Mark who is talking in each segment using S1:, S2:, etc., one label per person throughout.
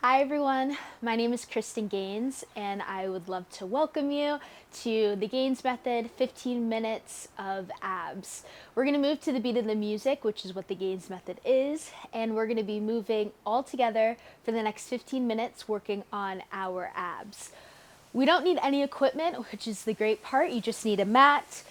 S1: Hi everyone, my name is Kristyn Gaines and I would love to welcome you to the Gaines Method 15 minutes of abs. We're going to move to the beat of the music, which is what the Gaines Method is, and we're going to be moving all together for the next 15 minutes working on our abs. We don't need any equipment, which is the great part. You just need a mat.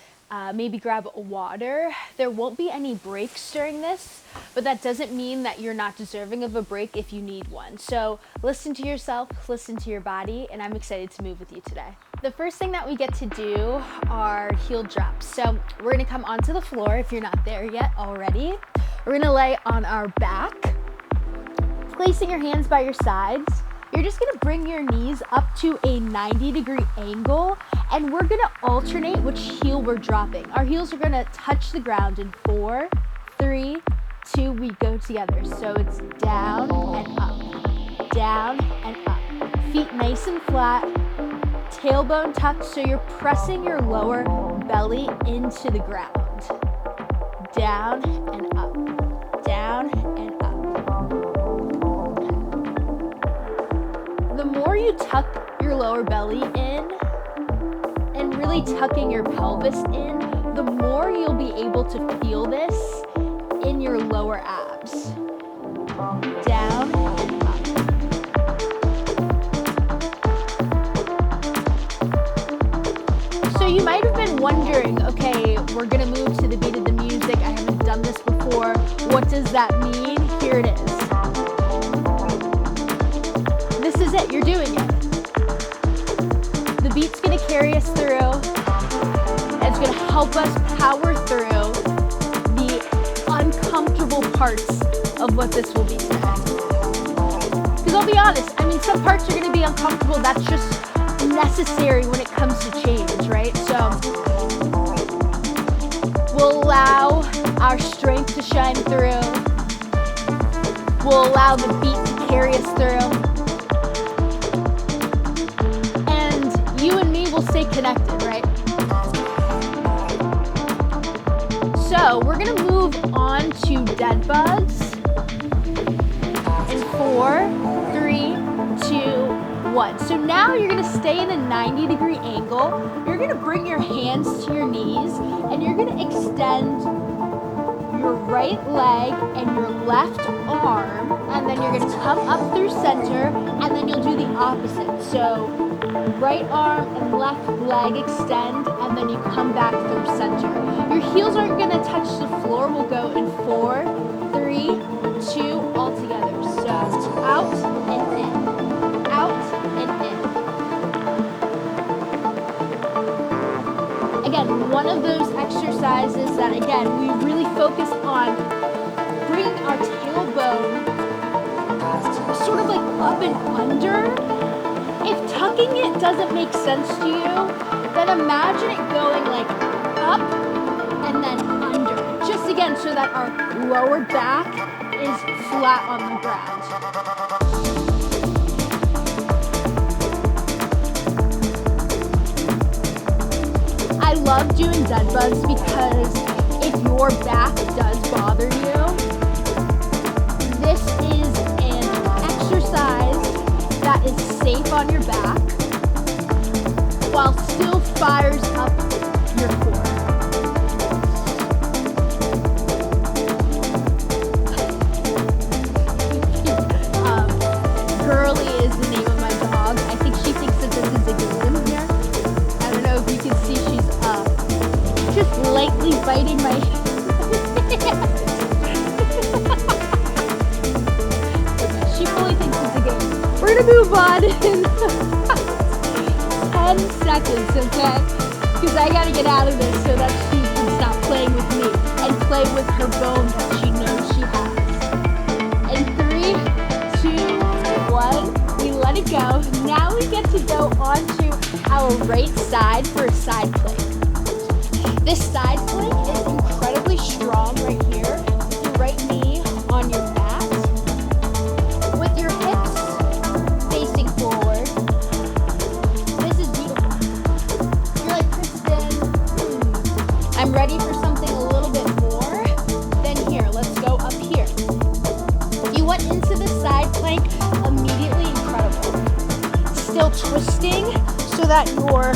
S1: Maybe grab water. There won't be any breaks during this, but that doesn't mean that you're not deserving of a break if you need one. So listen to yourself, listen to your body, and I'm excited to move with you today. The first thing that we get to do are heel drops. So we're gonna come onto the floor if you're not there yet already. We're gonna lay on our back, placing your hands by your sides. You're just gonna bring your knees up to a 90-degree angle, and we're gonna alternate which heel we're dropping. Our heels are gonna touch the ground in 4, 3, 2, we go together. So it's down and up, down and up. Feet nice and flat, tailbone tucked, so you're pressing your lower belly into the ground. Down and up, down and up. The more you tuck your lower belly in and really tucking your pelvis in, the more you'll be able to feel this in your lower abs. Down and up. So you might have been wondering, okay, we're gonna move to the beat of the music. I haven't done this before. What does that mean? Here it is. This is it, you're doing it. The beat's gonna carry us through, and it's gonna help us power through the uncomfortable parts of what this will be today. Because I'll be honest, some parts are gonna be uncomfortable. That's just necessary when it comes to change, right? So we'll allow our strength to shine through. We'll allow the beat to carry us through. You and me will stay connected, right? So we're gonna move on to dead bugs in 4, 3, 2, 1. So now you're gonna stay in a 90-degree angle. You're gonna bring your hands to your knees and you're gonna extend your right leg and your left arm, and then you're gonna come up through center, and then you'll do the opposite. So right arm and left leg extend, and then you come back through center. Your heels aren't gonna touch the floor. We'll go in 4, 3, 2, all together. So out and in, out and in. Again, one of those exercises that, again, we really focus on bringing our tailbone sort of like up and under. If tucking it doesn't make sense to you, then imagine it going like up and then under. Just again, so that our lower back is flat on the ground. I love doing dead bugs because if your back does bother you, this is an exercise that is safe on your back while still fires up your core. Girly is the name of my dog. I think she thinks that this is a game here. I don't know if you can see, she's just lightly biting my She fully thinks it's a game. We're gonna move on in 10 seconds, okay? Because I gotta get out of this so that she can stop playing with me and play with her bone that she knows she has. In 3, 2, 1, we let it go. Now we get to go onto our right side for a side plank. This side plank is incredibly strong right here. With your right knee on your mat, with your hips facing forward. This is beautiful. You're like, Kristyn, I'm ready for something a little bit more. Then here, let's go up here. You went into the side plank immediately still twisting so that your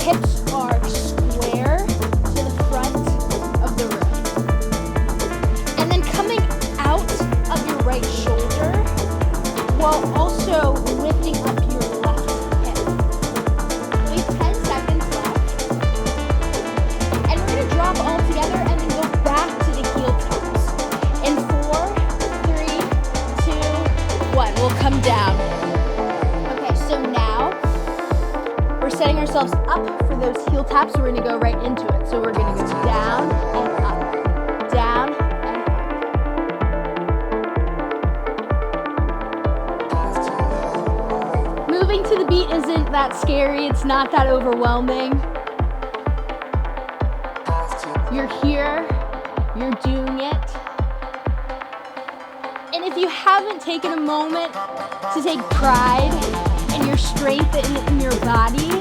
S1: hips are square to the front of the room. And then coming out of your right shoulder while also lifting up your left hip. We have 10 seconds left. And we're going to drop all together and then go back to the heel taps. In 4, 3, 2, 1. We'll come down. Okay, so now we're setting ourselves up for those heel taps. We're going to go right into it. So we're going to go down and up, down and up. Moving to the beat isn't that scary. It's not that overwhelming. You're here. You're doing it. And if you haven't taken a moment to take pride in your strength in your body,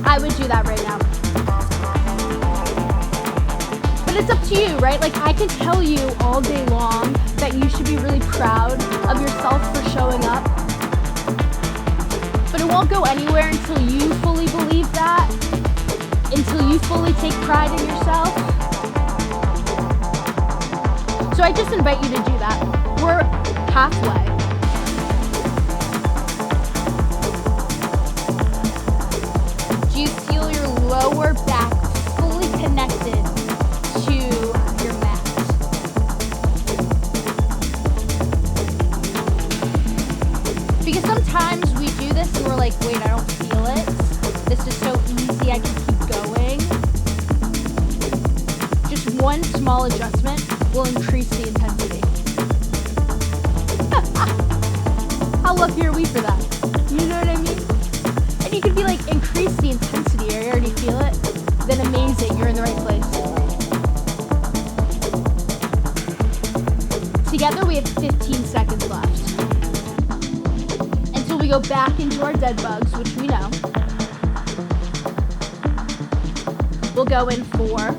S1: I would do that right now. But it's up to you, right? Like, I can tell you all day long that you should be really proud of yourself for showing up. But it won't go anywhere until you fully believe that, until you fully take pride in yourself. So I just invite you to do that. We're halfway. Do you feel your lower back fully connected to your mat? Because sometimes we do this and we're like, wait, I don't feel it. This is so easy, I can keep going. Just one small adjustment will increase the intensity. How lucky are we for that? You know what I mean? And you could be like, increase the intensity, or you already feel it, then amazing, you're in the right place. Together we have 15 seconds left. Until we go back into our dead bugs, which we know. We'll go in 4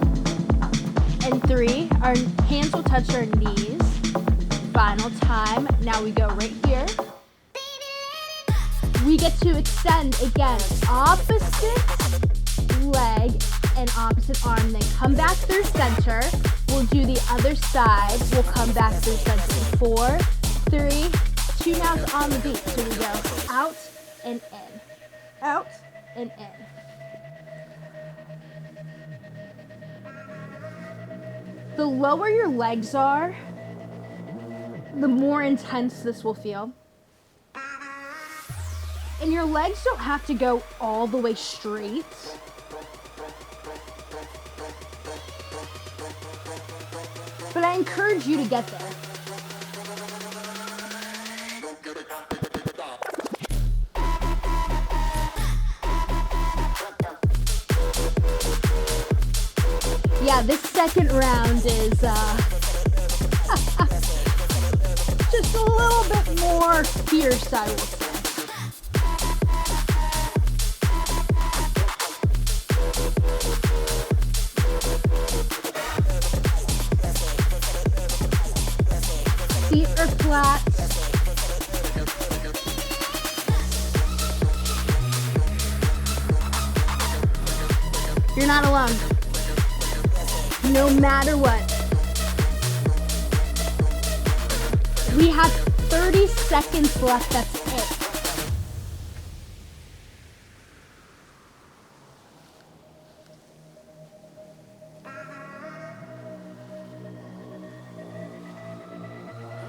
S1: and 3. Our hands will touch our knees. Final time. Now we go right here. We get to extend again, opposite leg and opposite arm, then come back through center. We'll do the other side. We'll come back through center. 4, 3, 2 now's on the beat. So we go out and in, out and in. The lower your legs are, the more intense this will feel. And your legs don't have to go all the way straight. But I encourage you to get there. Yeah, this second round is just a little bit more fierce, I will say. Feet are flat. You're not alone. No matter what. We have 30 seconds left, that's it.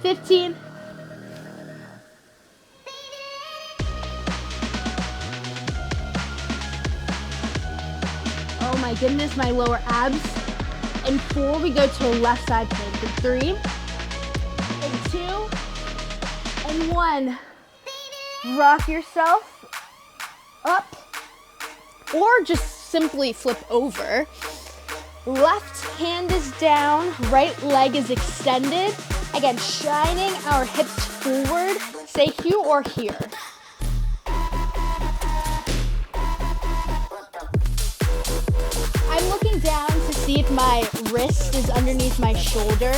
S1: $15. Oh my goodness, my lower abs. And 4, we go to a left side plank. And 3, and 2, and 1. Rock yourself up, or just simply flip over. Left hand is down, right leg is extended. Again, shining our hips forward. Say here or here. I'm looking down to see if my wrist is underneath my shoulder.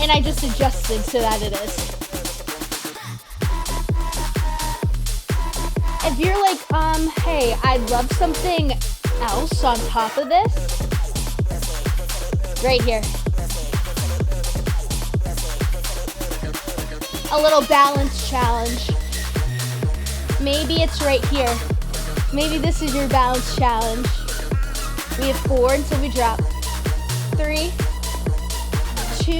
S1: And I just adjusted so that it is. If you're like, hey, I'd love something else on top of this, right here. A little balance challenge. Maybe it's right here. Maybe this is your balance challenge. We have 4 until we drop. 3, 2,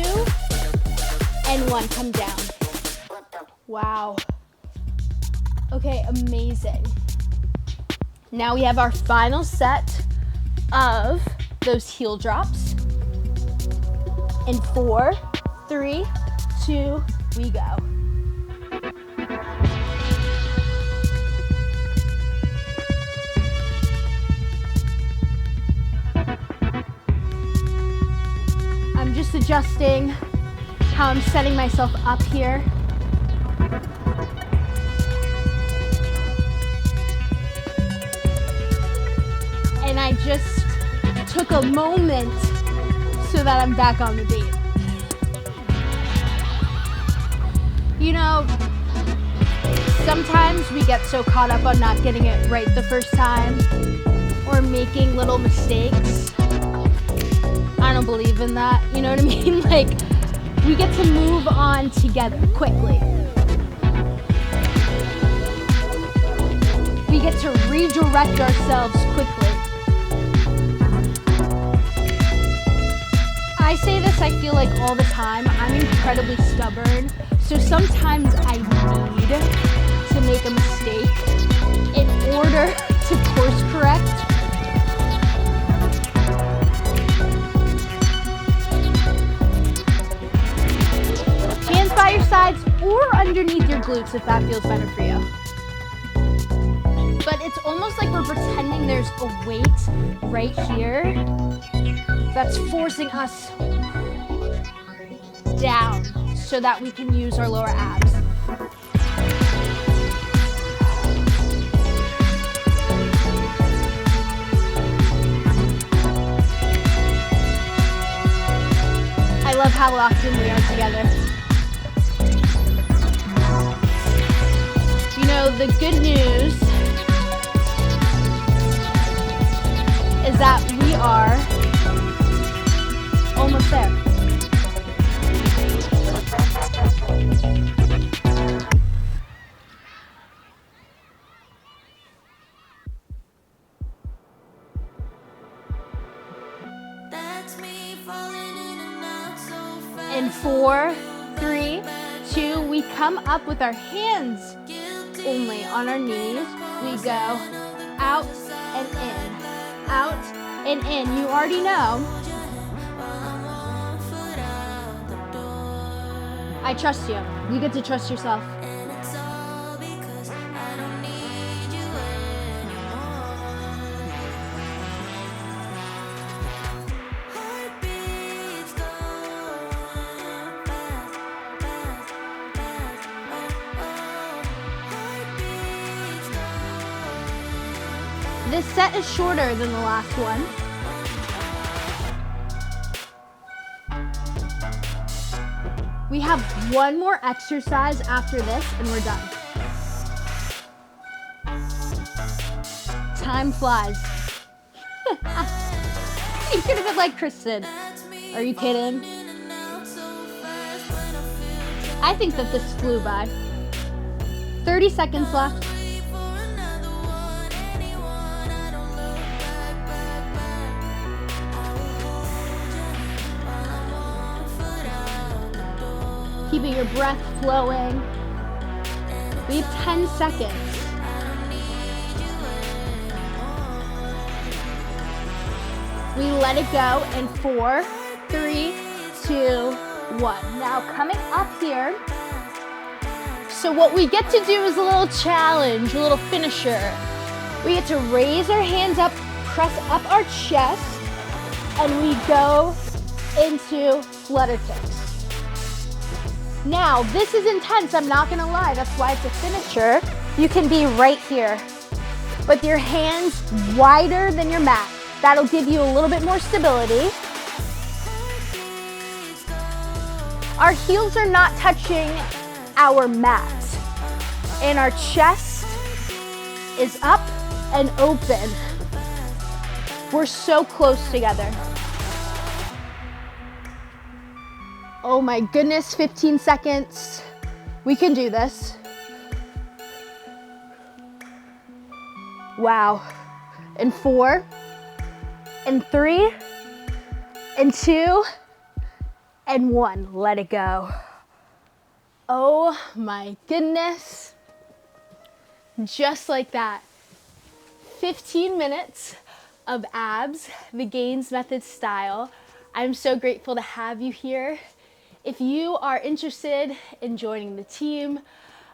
S1: and 1. Come down. Wow. Okay, amazing. Now we have our final set of those heel drops. In 4, 3, 2, we go. I'm just adjusting how I'm setting myself up here. And I just took a moment so that I'm back on the beat. You know, sometimes we get so caught up on not getting it right the first time or making little mistakes. I don't believe in that, you know what I mean? Like, we get to move on together quickly. We get to redirect ourselves quickly. I say this, I feel like all the time. I'm incredibly stubborn. So sometimes I need to make a mistake in order to course correct. Hands by your sides or underneath your glutes if that feels better for you. But it's almost like we're pretending there's a weight right here that's forcing us down so that we can use our lower abs. I love how locked in we are together. You know, the good news is that we are almost there. In 4, 3, 2, we come up with our hands only on our knees. We go out and in, out and in. You already know. I trust you. You get to trust yourself. This set is shorter than the last one. We have one more exercise after this and we're done. Time flies. You could have been like Kristyn. Are you kidding? I think that this flew by. 30 seconds left. Keeping your breath flowing. We have 10 seconds. We let it go in 4, 3, 2, 1. Now coming up here. So what we get to do is a little challenge, a little finisher. We get to raise our hands up, press up our chest, and we go into flutter kicks. Now, this is intense, I'm not gonna lie, that's why it's a finisher. You can be right here with your hands wider than your mat. That'll give you a little bit more stability. Our heels are not touching our mat. And our chest is up and open. We're so close together. Oh my goodness, 15 seconds. We can do this. Wow. And 4, and 3, and 2, and 1. Let it go. Oh my goodness. Just like that. 15 minutes of abs, the Gaines method style. I'm so grateful to have you here. If you are interested in joining the team,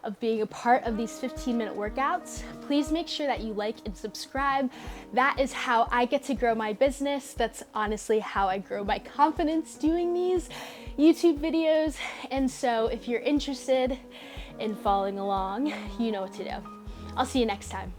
S1: of being a part of these 15-minute workouts, please make sure that you like and subscribe. That is how I get to grow my business. That's honestly how I grow my confidence doing these YouTube videos. And so if you're interested in following along, you know what to do. I'll see you next time.